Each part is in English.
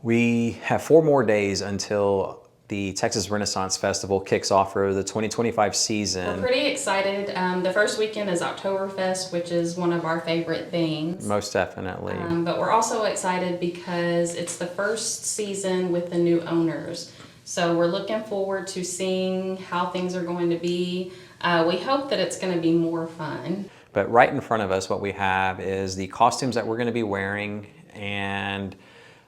We have 4 more days until the Texas Renaissance Festival kicks off for the 2025 season. We're pretty excited. The first weekend is Oktoberfest, which is one of our favorite things. Most definitely. But we're also excited because it's the first season with the new owners. So we're looking forward to seeing how things are going to be. We hope that it's going to be more fun. But right in front of us, what we have is the costumes that we're going to be wearing. And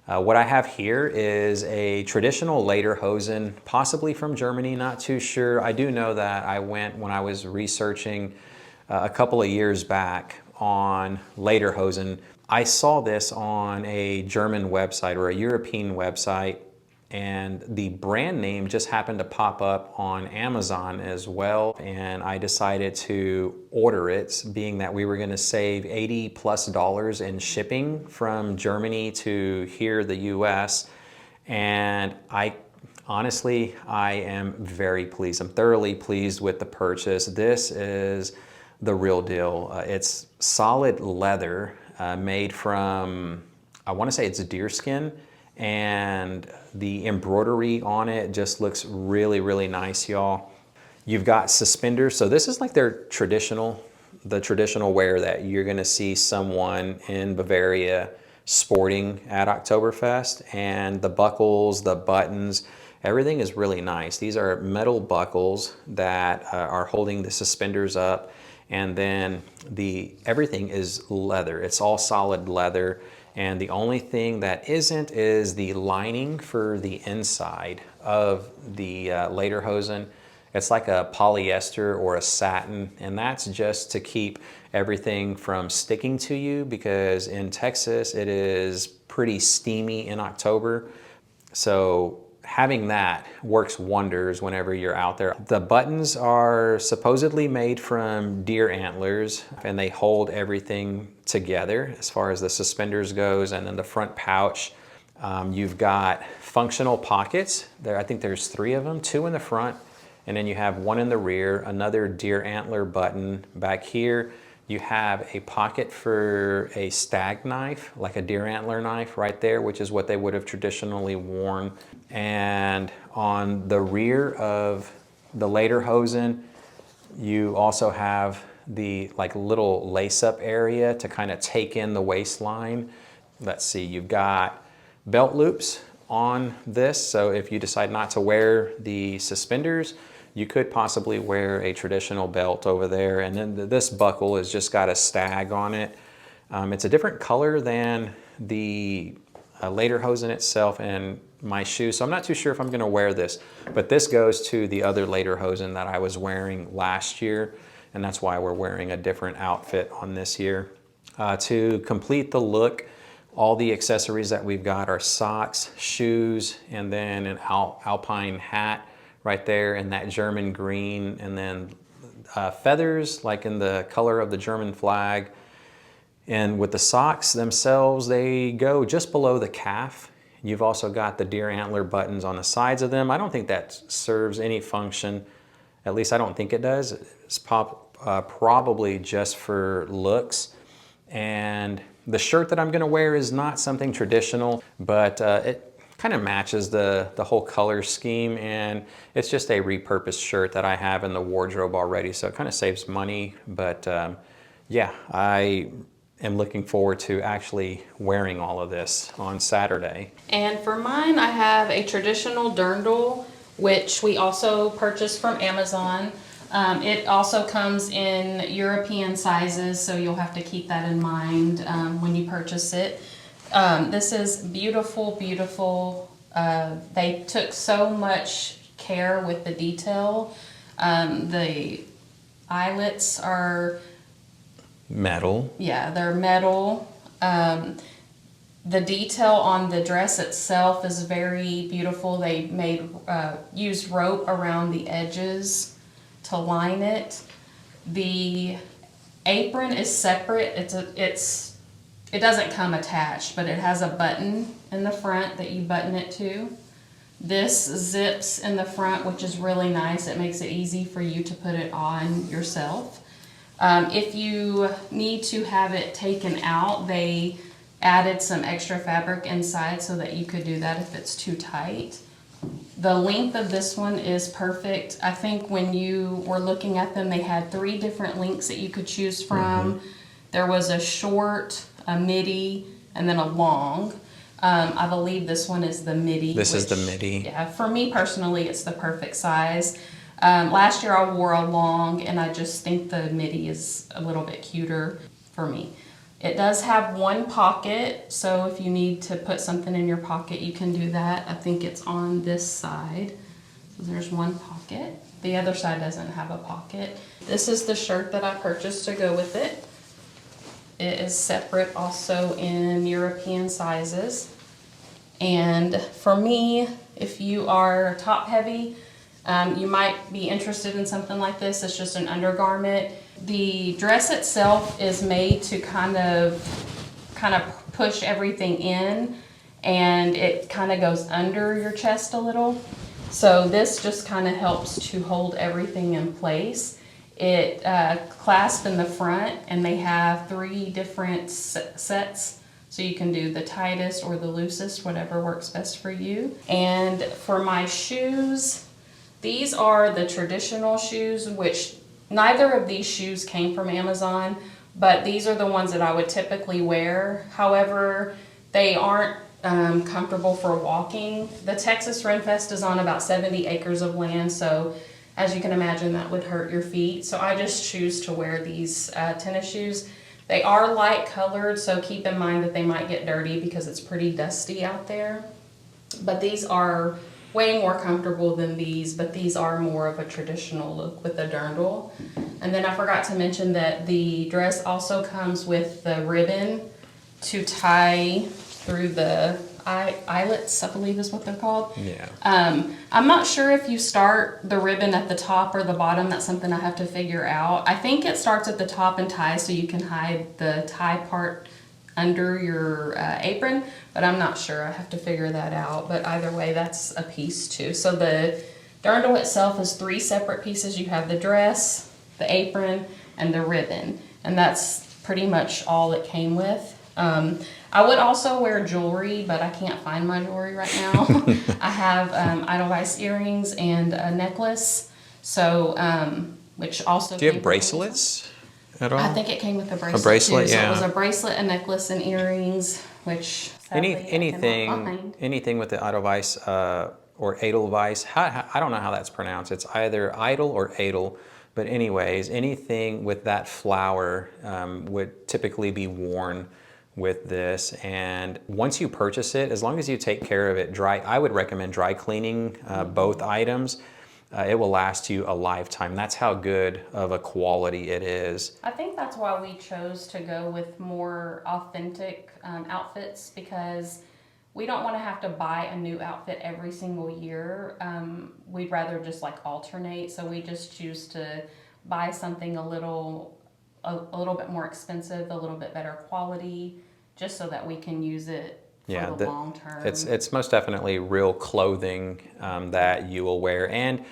what I have here is a traditional lederhosen, possibly from Germany, not too sure. I do know that I went when I was researching a couple of years back on lederhosen. I saw this on a German website or a European website, and the brand name just happened to pop up on Amazon as well, and I decided to order it, being that we were going to save $80+ in shipping from Germany to here, the US. And honestly, I am very pleased. I'm thoroughly pleased with the purchase. This is the real deal. It's solid leather made from, I want to say it's deer skin, and the embroidery on it just looks really, really nice, y'all. You've got suspenders. So this is like the traditional wear that you're gonna see someone in Bavaria sporting at Oktoberfest. And the buckles, the buttons, everything is really nice. These are metal buckles that are holding the suspenders up. And then everything is leather. It's all solid leather. And the only thing that isn't is the lining for the inside of the lederhosen. It's like a polyester or a satin, and that's just to keep everything from sticking to you, because in Texas it is pretty steamy in October. So having that works wonders whenever you're out there. The buttons are supposedly made from deer antlers, and they hold everything together as far as the suspenders goes. And then the front pouch, you've got functional pockets. I think there's 3 of them, 2 in the front, and then you have 1 in the rear, another deer antler button back here. You have a pocket for a stag knife, like a deer antler knife right there, which is what they would have traditionally worn. And on the rear of the lederhosen, you also have the like little lace-up area to kind of take in the waistline. Let's see, you've got belt loops on this. So if you decide not to wear the suspenders, you could possibly wear a traditional belt over there. And then this buckle has just got a stag on it. It's a different color than the lederhosen itself and my shoes. So I'm not too sure if I'm gonna wear this, but this goes to the other lederhosen that I was wearing last year. And that's why we're wearing a different outfit on this year. To complete the look, all the accessories that we've got are socks, shoes, and then an alpine hat right there in that German green, and then feathers like in the color of the German flag. And with the socks themselves, they go just below the calf. You've also got the deer antler buttons on the sides of them. I don't think that serves any function. At least I don't think it does. It's probably just for looks. And the shirt that I'm gonna wear is not something traditional, but it kind of matches the whole color scheme, and it's just a repurposed shirt that I have in the wardrobe already, so it kind of saves money. But yeah, I am looking forward to actually wearing all of this on Saturday. And for mine, I have a traditional dirndl, which we also purchased from Amazon. It also comes in European sizes, so you'll have to keep that in mind when you purchase it. This is beautiful, beautiful. They took so much care with the detail. The eyelets are metal. Yeah, they're metal. The detail on the dress itself is very beautiful. They used rope around the edges to line it. The apron is separate. It doesn't come attached, but it has a button in the front that you button it to. This zips in the front, which is really nice. It makes it easy for you to put it on yourself. If you need to have it taken out, they added some extra fabric inside so that you could do that if it's too tight. The length of this one is perfect. I think when you were looking at them, they had 3 different lengths that you could choose from. There was a short, a midi, and then a long. I believe this one is the midi. This is the midi. Yeah, for me personally, it's the perfect size. Last year I wore a long, and I just think the midi is a little bit cuter for me. It does have 1 pocket, so if you need to put something in your pocket, you can do that. I think it's on this side. So there's 1 pocket. The other side doesn't have a pocket. This is the shirt that I purchased to go with it. It is separate also in European sizes. And for me, if you are top heavy, you might be interested in something like this. It's just an undergarment. The dress itself is made to kind of push everything in, and it kind of goes under your chest a little. So this just kind of helps to hold everything in place. It clasps in the front, and they have 3 different sets. So you can do the tightest or the loosest, whatever works best for you. And for my shoes, these are the traditional shoes, which neither of these shoes came from Amazon, but these are the ones that I would typically wear. However, they aren't comfortable for walking. The Texas Ren Fest is on about 70 acres of land, so as you can imagine, that would hurt your feet. So I just choose to wear these tennis shoes. They are light colored, so keep in mind that they might get dirty because it's pretty dusty out there. But these are way more comfortable than these, but these are more of a traditional look with the dirndl. And then I forgot to mention that the dress also comes with the ribbon to tie through the eyelets, I believe is what they're called. Yeah. I'm not sure if you start the ribbon at the top or the bottom. That's something I have to figure out. I think it starts at the top and ties so you can hide the tie part under your apron, but I'm not sure. I have to figure that out. But either way, that's a piece too. So the dirndl itself is 3 separate pieces. You have the dress, the apron, and the ribbon, and that's pretty much all it came with. I would also wear jewelry, but I can't find my jewelry right now. I have Edelweiss earrings and a necklace. So, which also. Do you have bracelets at all? I think it came with a bracelet. A bracelet, too. yeah. So it was a bracelet, a necklace, and earrings, which sadly I cannot find. Anything with the Edelweiss or Edelweiss. I don't know how that's pronounced. It's either Idol or Adel. But anyways, anything with that flower would typically be worn with this. And once you purchase it, as long as you take care of it I would recommend dry cleaning both items. It will last you a lifetime. That's how good of a quality it is. I think that's why we chose to go with more authentic outfits, because we don't want to have to buy a new outfit every single year. We'd rather just like alternate. So we just choose to buy something a little bit more expensive, a little bit better quality, just so that we can use it for the long term. It's most definitely real clothing that you will wear. And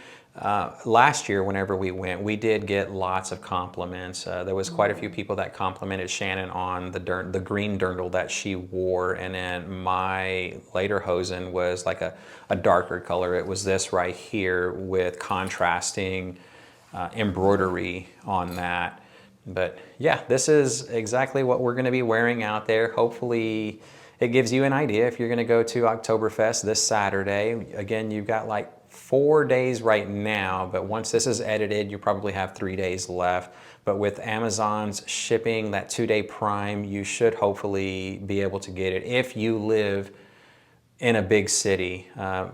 last year, whenever we went, we did get lots of compliments. There was quite a few people that complimented Shannon on the green dirndl that she wore, and then my lederhosen was like a darker color. It was this right here with contrasting embroidery on that. But yeah, this is exactly what we're going to be wearing out there. Hopefully it gives you an idea if you're going to go to Oktoberfest this Saturday. Again, you've got like 4 days right now, but once this is edited, you probably have 3 days left. But with Amazon's shipping, that 2-day Prime, you should hopefully be able to get it if you live in a big city.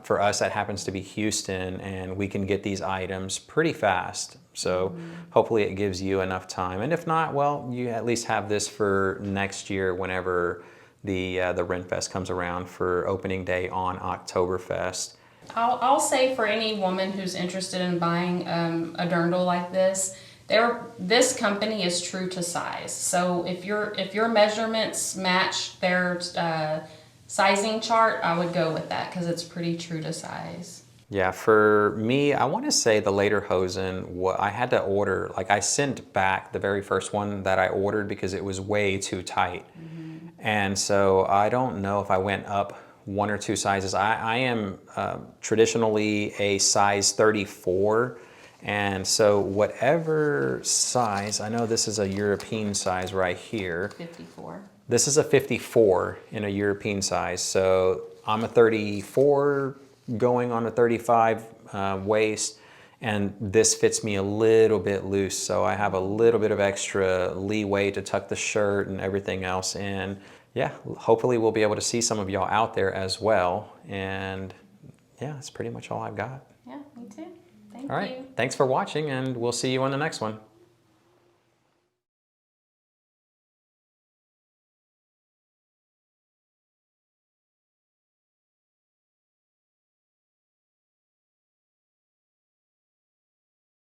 For us, that happens to be Houston, and we can get these items pretty fast. So hopefully it gives you enough time. And if not, well, you at least have this for next year whenever the Ren Fest comes around for opening day on Oktoberfest. I'll say for any woman who's interested in buying a dirndl like this, this company is true to size. So if your measurements match their sizing chart, I would go with that because it's pretty true to size. Yeah, for me, I want to say the lederhosen, I had to order, like I sent back the very first one that I ordered because it was way too tight. And so I don't know if I went up 1 or 2 sizes. I am traditionally a size 34. And so whatever size, I know this is a European size right here. 54. This is a 54 in a European size. So I'm a 34 going on a 35 waist, and this fits me a little bit loose. So I have a little bit of extra leeway to tuck the shirt and everything else in. Yeah, hopefully we'll be able to see some of y'all out there as well. And yeah, that's pretty much all I've got. Yeah, me too. Thank All right, you. thanks for watching, and we'll see you on the next one.